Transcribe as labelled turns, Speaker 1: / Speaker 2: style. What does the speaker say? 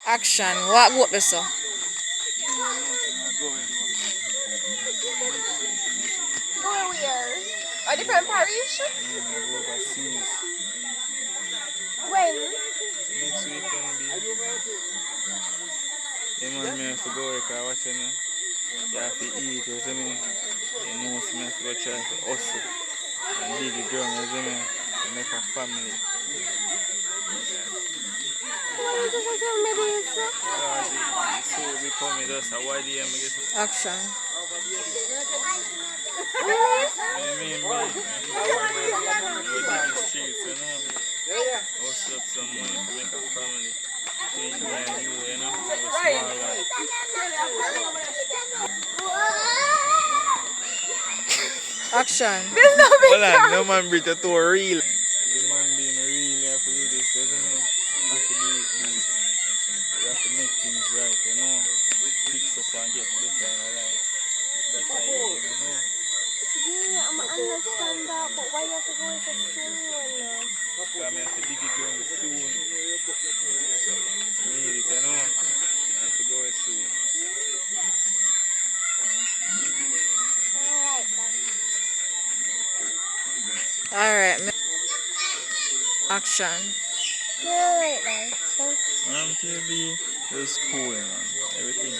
Speaker 1: Action. What go up there, so?
Speaker 2: Go where? A different parish?
Speaker 3: Go overseas.
Speaker 2: When?
Speaker 3: Next weekend be. Yeah, man, me have to go work or what you know. You have to eat, you see me? You know, so me have to go try to hustle and dig the ground, you see me? To make a family.
Speaker 2: Why you just tell me this?
Speaker 3: Because it's so become just a YDM, I guess.
Speaker 1: Action.
Speaker 2: Really?
Speaker 3: Me, go dig the streets, you know? Hustle up some money to make a family. Between me and you, you know? So a small one.
Speaker 1: Action.
Speaker 3: Hold on, no man breathe too real. The man being real, you have to do this, doesn't it? You have to do it, you have to make things right, you know? Fix up and get better in life. That's how you aim, you know?
Speaker 2: Yeah, I'm understand that, but why you have to go so soon?
Speaker 3: Because I have to dig it ground soon. Need it, you know? I have to go soon.
Speaker 1: Alright. Action.
Speaker 2: Alright, man. So,
Speaker 3: I'm TV, it's cool, man. Everything